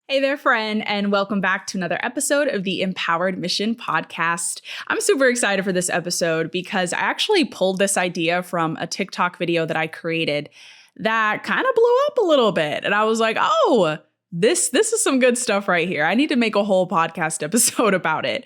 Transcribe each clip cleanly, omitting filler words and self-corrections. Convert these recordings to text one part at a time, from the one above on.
Hey there, friend, and welcome back to another episode of the Empowered Mission podcast. I'm super excited for this episode because I actually pulled this idea from a TikTok video that I created that kind of blew up a little bit. And I was like, oh, this is some good stuff right here. I need to make a whole podcast episode about it.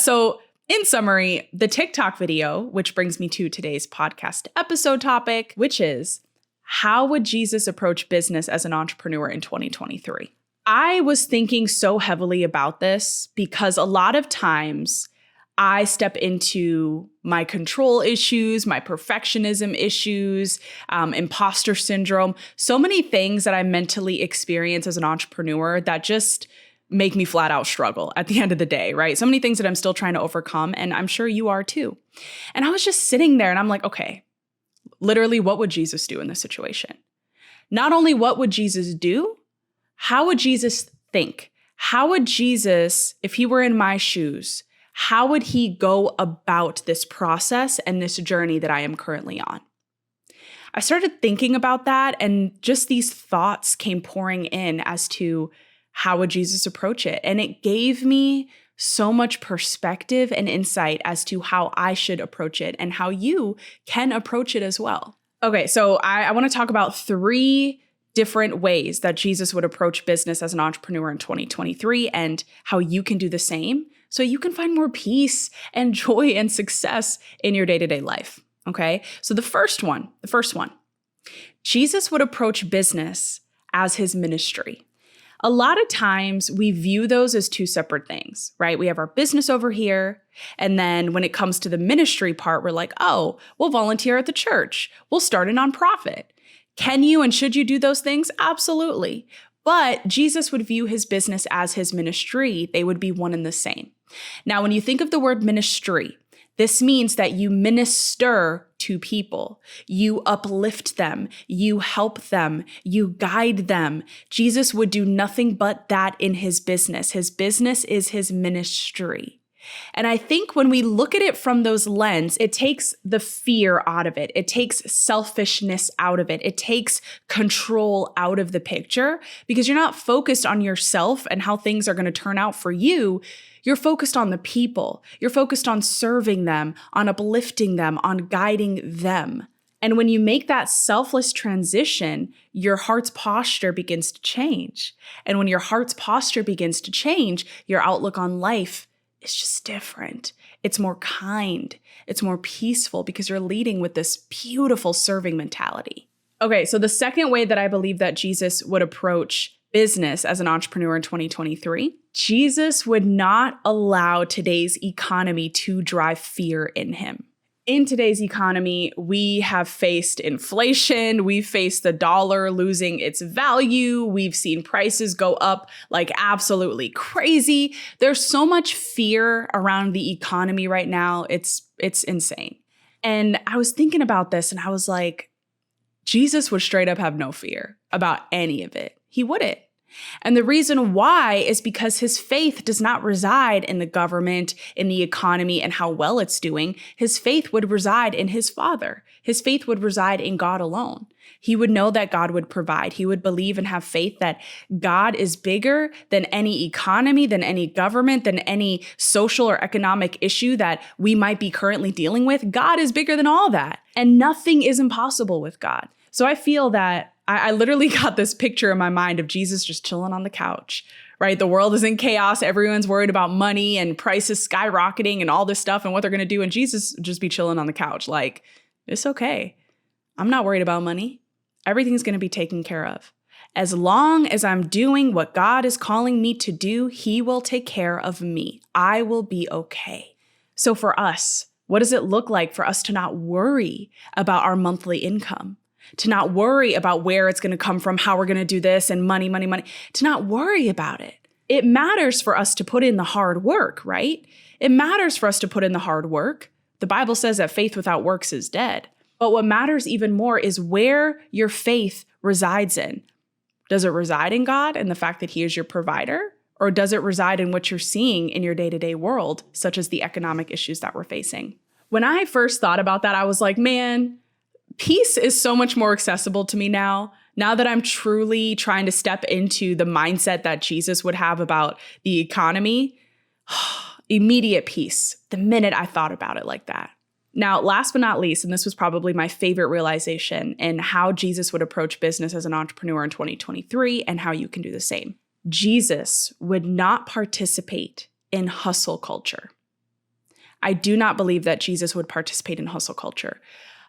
So in summary, the TikTok video, which brings me to today's podcast episode topic, which is how would Jesus approach business as an entrepreneur in 2023? I was thinking so heavily about this because a lot of times I step into my control issues, my perfectionism issues, imposter syndrome, so many things that I mentally experience as an entrepreneur that just make me flat out struggle at the end of the day, right? So many things that I'm still trying to overcome, and I'm sure you are too. And I was just sitting there and I'm like, okay, literally, what would Jesus do in this situation? Not only what would Jesus do, how would Jesus think? How would Jesus, if he were in my shoes, how would he go about this process and this journey that I am currently on? I started thinking about that, and just these thoughts came pouring in as to how would Jesus approach it? And it gave me so much perspective and insight as to how I should approach it and how you can approach it as well. Okay, so I want to talk about three different ways that Jesus would approach business as an entrepreneur in 2023 and how you can do the same so you can find more peace and joy and success in your day-to-day life. Okay, so the first one, Jesus would approach business as his ministry. A lot of times we view those as two separate things, right? We have our business over here. And then when it comes to the ministry part, we're like, oh, we'll volunteer at the church. We'll start a nonprofit. Can you and should you do those things? Absolutely. But Jesus would view his business as his ministry. They would be one and the same. Now, when you think of the word ministry, this means that you minister to people. You uplift them. You help them. You guide them. Jesus would do nothing but that in his business. His business is his ministry. And I think when we look at it from those lenses, it takes the fear out of it. It takes selfishness out of it. It takes control out of the picture because you're not focused on yourself and how things are going to turn out for you. You're focused on the people. You're focused on serving them, on uplifting them, on guiding them. And when you make that selfless transition, your heart's posture begins to change. And when your heart's posture begins to change, your outlook on life it's just different. It's more kind. It's more peaceful because you're leading with this beautiful serving mentality. Okay, so the second way that I believe that Jesus would approach business as an entrepreneur in 2023, Jesus would not allow today's economy to drive fear in him. In today's economy, we have faced inflation. We've faced the dollar losing its value. We've seen prices go up like absolutely crazy. There's so much fear around the economy right now. It's insane. And I was thinking about this and I was like, Jesus would straight up have no fear about any of it. He wouldn't. And the reason why is because his faith does not reside in the government, in the economy, and how well it's doing. His faith would reside in his Father. His faith would reside in God alone. He would know that God would provide. He would believe and have faith that God is bigger than any economy, than any government, than any social or economic issue that we might be currently dealing with. God is bigger than all that. And nothing is impossible with God. So I feel that I literally got this picture in my mind of Jesus just chilling on the couch, right? The world is in chaos. Everyone's worried about money and prices skyrocketing and all this stuff and what they're going to do. And Jesus just be chilling on the couch. Like, it's okay. I'm not worried about money. Everything's going to be taken care of. As long as I'm doing what God is calling me to do, he will take care of me. I will be okay. So for us, what does it look like for us to not worry about our monthly income? To not worry about where it's going to come from, how we're going to do this, and money, to not worry about it. It matters for us to put in the hard work, right? It matters for us to put in the hard work. The Bible says that faith without works is dead. But what matters even more is where your faith resides in. Does it reside in God and the fact that he is your provider? Or does it reside in what you're seeing in your day-to-day world, such as the economic issues that we're facing? When I first thought about that, I was like, man, peace is so much more accessible to me now. Now that I'm truly trying to step into the mindset that Jesus would have about the economy, immediate peace the minute I thought about it like that. Now, last but not least, and this was probably my favorite realization in how Jesus would approach business as an entrepreneur in 2023 and how you can do the same. Jesus would not participate in hustle culture. I do not believe that Jesus would participate in hustle culture.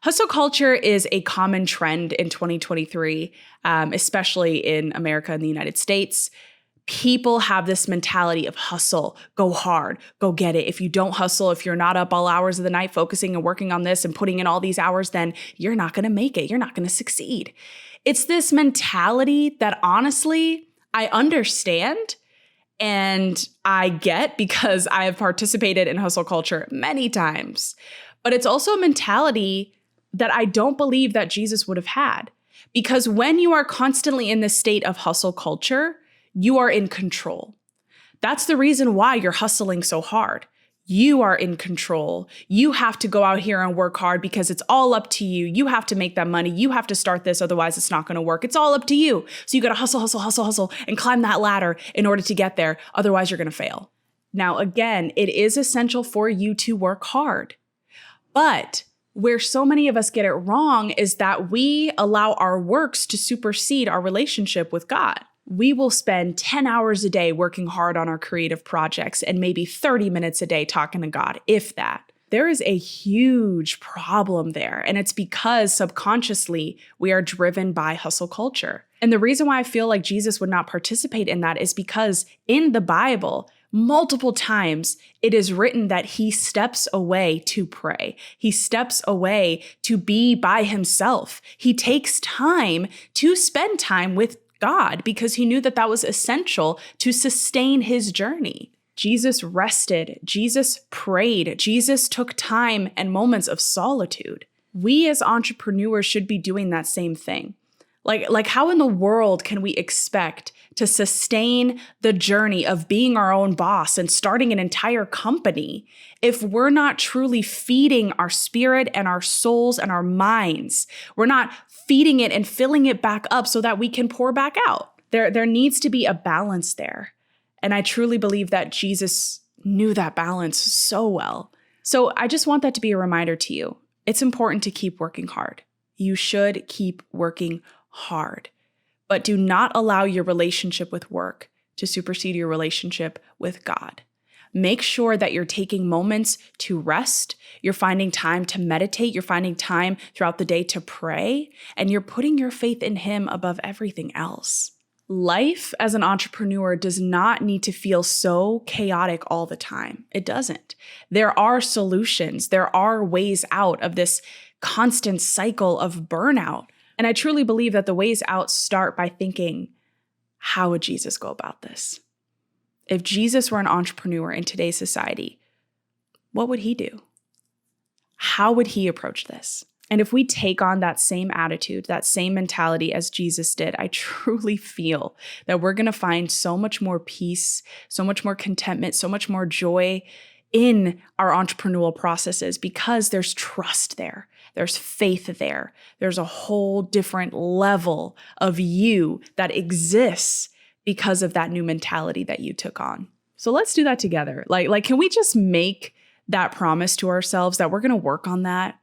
Hustle culture is a common trend in 2023, especially in America and the United States. People have this mentality of hustle, go hard, go get it. If you don't hustle, if you're not up all hours of the night focusing and working on this and putting in all these hours, then you're not going to make it. You're not going to succeed. It's this mentality that honestly, I understand and I get because I have participated in hustle culture many times. But it's also a mentality that I don't believe that Jesus would have had. Because when you are constantly in this state of hustle culture, you are in control. That's the reason why you're hustling so hard. You are in control. You have to go out here and work hard because it's all up to you. You have to make that money. You have to start this, otherwise it's not going to work. It's all up to you. So you got to hustle, and climb that ladder in order to get there. Otherwise you're going to fail. Now, again, it is essential for you to work hard. But where so many of us get it wrong is that we allow our works to supersede our relationship with God. We will spend 10 hours a day working hard on our creative projects and maybe 30 minutes a day talking to God, if that. There is a huge problem there, and it's because subconsciously we are driven by hustle culture. And the reason why I feel like Jesus would not participate in that is because in the Bible, multiple times it is written that he steps away to pray. He steps away to be by himself. He takes time to spend time with God because he knew that that was essential to sustain his journey. Jesus rested. Jesus prayed. Jesus took time and moments of solitude. We as entrepreneurs should be doing that same thing. Like how in the world can we expect to sustain the journey of being our own boss and starting an entire company if we're not truly feeding our spirit and our souls and our minds? We're not feeding it and filling it back up so that we can pour back out. There needs to be a balance there. And I truly believe that Jesus knew that balance so well. So I just want that to be a reminder to you. It's important to keep working hard. You should keep working hard, but do not allow your relationship with work to supersede your relationship with God. Make sure that you're taking moments to rest. You're finding time to meditate. You're finding time throughout the day to pray, and you're putting your faith in Him above everything else. Life as an entrepreneur does not need to feel so chaotic all the time. It doesn't. There are solutions. There are ways out of this constant cycle of burnout. And I truly believe that the ways out start by thinking, how would Jesus go about this? If Jesus were an entrepreneur in today's society, what would he do? How would he approach this? And if we take on that same attitude, that same mentality as Jesus did, I truly feel that we're going to find so much more peace, so much more contentment, so much more joy in our entrepreneurial processes because there's trust there. There's faith there. There's a whole different level of you that exists because of that new mentality that you took on. So let's do that together. Like, can we just make that promise to ourselves that we're going to work on that,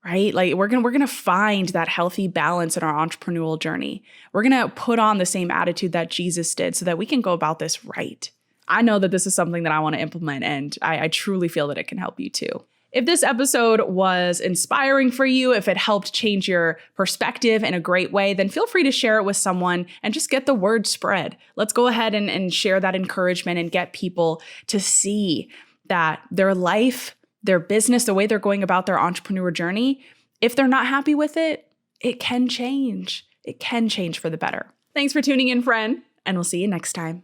right? Like we're going to find that healthy balance in our entrepreneurial journey. We're going to put on the same attitude that Jesus did so that we can go about this right. I know that this is something that I want to implement, and I truly feel that it can help you too. If this episode was inspiring for you, if it helped change your perspective in a great way, then feel free to share it with someone and just get the word spread. Let's go ahead and share that encouragement and get people to see that their life, their business, the way they're going about their entrepreneur journey, if they're not happy with it, it can change. It can change for the better. Thanks for tuning in, friend, and we'll see you next time.